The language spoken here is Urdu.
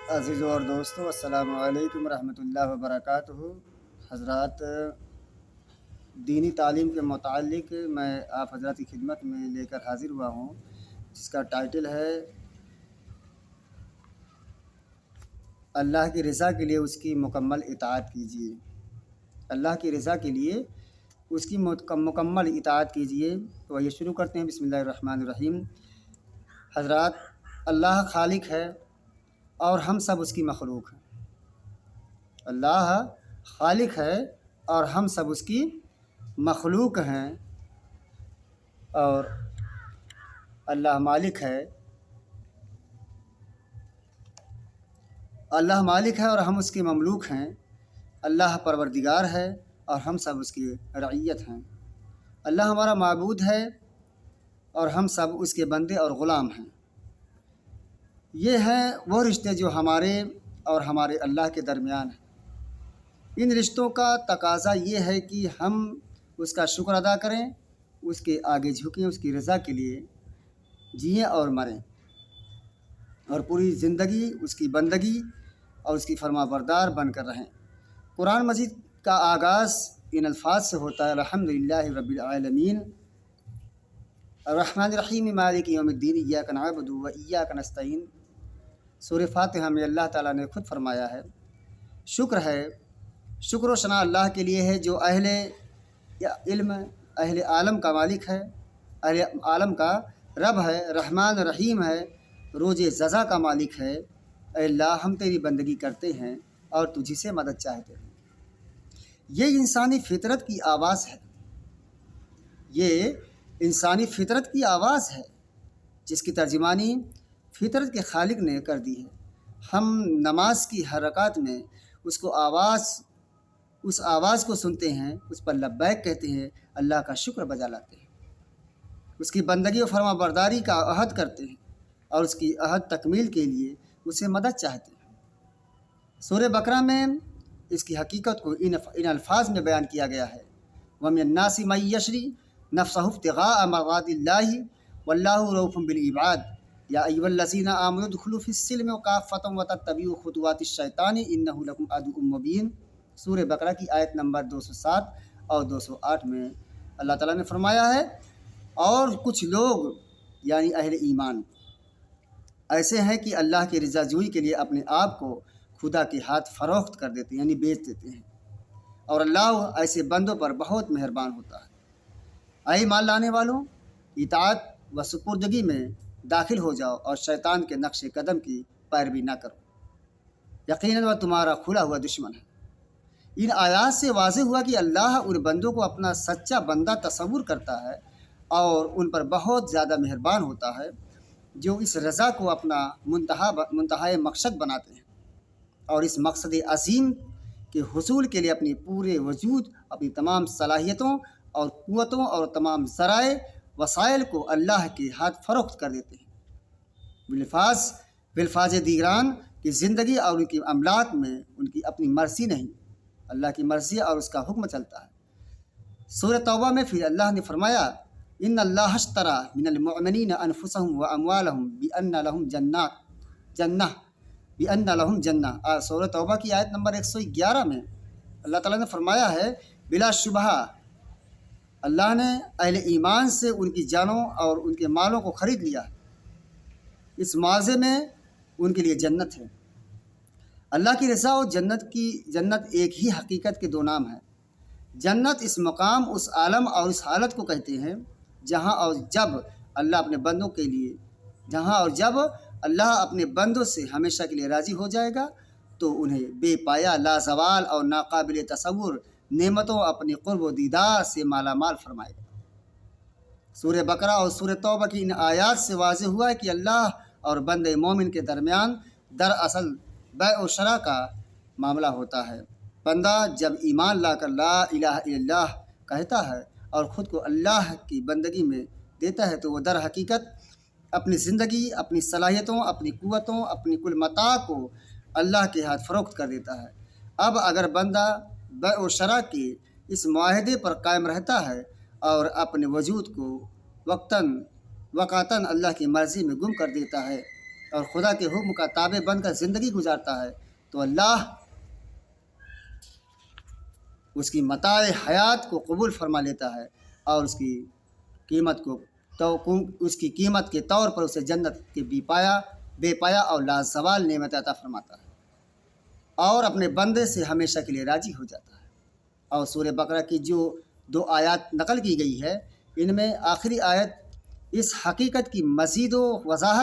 عزیزوں اور دوستوں، السلام علیکم ورحمۃ اللہ وبرکاتہ۔ حضرات، دینی تعلیم کے متعلق میں آپ حضرات کی خدمت میں لے کر حاضر ہوا ہوں، جس کا ٹائٹل ہے اللہ کی رضا کے لیے اس کی مکمل اطاعت کیجیے۔ اللہ کی رضا کے لیے اس کی مکمل اطاعت کیجیے۔ تو یہ شروع کرتے ہیں۔ بسم اللہ الرحمن الرحیم۔ حضرات، اللہ خالق ہے اور ہم سب اس کی مخلوق ہیں۔ اللہ خالق ہے اور ہم سب اس کی مخلوق ہیں، اور اللہ مالک ہے اور ہم اس کے مملوک ہیں۔ اللہ پروردگار ہے اور ہم سب اس کی رعیت ہیں۔ اللہ ہمارا معبود ہے اور ہم سب اس کے بندے اور غلام ہیں۔ یہ ہیں وہ رشتے جو ہمارے اور ہمارے اللہ کے درمیان ہیں۔ ان رشتوں کا تقاضا یہ ہے کہ ہم اس کا شکر ادا کریں، اس کے آگے جھکیں، اس کی رضا کے لیے جئیں اور مریں، اور پوری زندگی اس کی بندگی اور اس کی فرما بردار بن کر رہیں۔ قرآن مجید کا آغاز ان الفاظ سے ہوتا ہے: الحمدللہ رب العالمین الرحمن الرحیم مالک یوم الدین ایاک نعبد و ایاک نستعین۔ سورہ فاتحہ میں اللہ تعالیٰ نے خود فرمایا ہے، شکر و ثنا اللہ کے لیے ہے جو اہل علم، اہل عالم کا مالک ہے، اہل عالم کا رب ہے، رحمان رحیم ہے، روز جزا کا مالک ہے۔ اے اللہ، ہم تیری بندگی کرتے ہیں اور تجھی سے مدد چاہتے ہیں۔ یہ انسانی فطرت کی آواز ہے، یہ انسانی فطرت کی آواز ہے جس کی ترجمانی فطرت کے خالق نے کر دی ہے۔ ہم نماز کی حرکات میں اس آواز کو سنتے ہیں، اس پر لبیک کہتے ہیں، اللہ کا شکر بجا لاتے ہیں، اس کی بندگی و فرما برداری کا عہد کرتے ہیں اور اس کی عہد تکمیل کے لیے اسے مدد چاہتے ہیں۔ سورہ بقرہ میں اس کی حقیقت کو ان الفاظ میں بیان کیا گیا ہے: وَمِنَ النَّاسِ مَن يَشْرِي نَفْسَهُ ابْتِغَاءَ مَرْضَاتِ اللَّهِ وَاللَّهُ رَءُوفٌ بِالْعِبَادِ يَا أَيُّهَا الَّذِينَ آمَنُوا ادْخُلُوا فِي السِّلْمِ كَافَّةً وَاتَّبِعُوا خُطُوَاتِ الشَّيْطَانِ إِنَّهُ لَكُمْ عَدُوٌّ مُّبِينٌ۔ سورہ بقرہ کی آیت نمبر 207 اور 208 میں اللہ تعالیٰ نے فرمایا ہے، اور کچھ لوگ یعنی اہل ایمان ایسے ہیں کہ اللہ کی رضا جوئی کے لیے اپنے آپ کو خدا کے ہاتھ فروخت کر دیتے ہیں، یعنی بیچ دیتے ہیں، اور اللہ ایسے بندوں پر بہت مہربان ہوتا ہے۔ اے ایمان لانے والوں، اطاعت و سپردگی میں داخل ہو جاؤ اور شیطان کے نقش قدم کی پیروی نہ کرو، یقیناً وہ تمہارا کھلا ہوا دشمن ہے۔ ان آیات سے واضح ہوا کہ اللہ ان بندوں کو اپنا سچا بندہ تصور کرتا ہے اور ان پر بہت زیادہ مہربان ہوتا ہے جو اس رضا کو اپنا منتہا مقصد بناتے ہیں، اور اس مقصد عظیم کے حصول کے لیے اپنی پورے وجود، اپنی تمام صلاحیتوں اور قوتوں اور تمام ذرائع وسائل کو اللہ کے ہاتھ فروخت کر دیتے ہیں۔ بالفاظ دیگران کی زندگی اور ان کی املاک میں ان کی اپنی مرضی نہیں، اللہ کی مرضی اور اس کا حکم چلتا ہے۔ سورہ توبہ میں پھر اللہ نے فرمایا: ان اللہ اشتری من المؤمنین انفسهم واموالهم بان لهم جنہ۔ سورہ توبہ کی آیت نمبر 111 میں اللہ تعالیٰ نے فرمایا ہے، بلا شبہ اللہ نے اہل ایمان سے ان کی جانوں اور ان کے مالوں کو خرید لیا ہے۔ اس معاوضے میں ان کے لیے جنت ہے۔ اللہ کی رضا اور جنت ایک ہی حقیقت کے دو نام ہیں۔ جنت اس مقام، اس عالم اور اس حالت کو کہتے ہیں جہاں اور جب اللہ اپنے بندوں سے ہمیشہ کے لیے راضی ہو جائے گا تو انہیں بے پایا، لازوال اور ناقابل تصور نعمتوں اپنے قرب و دیدار سے مالا مال فرمائے گا۔ سورہ بقرہ اور سورہ توبہ کی ان آیات سے واضح ہوا ہے کہ اللہ اور بندے مومن کے درمیان دراصل بیع و شراء کا معاملہ ہوتا ہے۔ بندہ جب ایمان لا کر لا الہ الا اللہ کہتا ہے اور خود کو اللہ کی بندگی میں دیتا ہے تو وہ در حقیقت اپنی زندگی، اپنی صلاحیتوں، اپنی قوتوں، اپنی کل متاع کو اللہ کے ہاتھ فروخت کر دیتا ہے۔ اب اگر بندہ بیع و شراء کے اس معاہدے پر قائم رہتا ہے اور اپنے وجود کو وقتاً اللہ کی مرضی میں گم کر دیتا ہے اور خدا کے حکم کا تابع بن کر زندگی گزارتا ہے تو اللہ اس کی متاع حیات کو قبول فرما لیتا ہے اور اس کی قیمت کے طور پر اسے جنت کے بے پایا اور لازوال نعمت عطا فرماتا ہے اور اپنے بندے سے ہمیشہ کے لیے راضی ہو جاتا ہے۔ اور سورہ بقرہ کی جو 2 آیات نقل کی گئی ہے، ان میں آخری آیت اس حقیقت کی مزید و وضاحت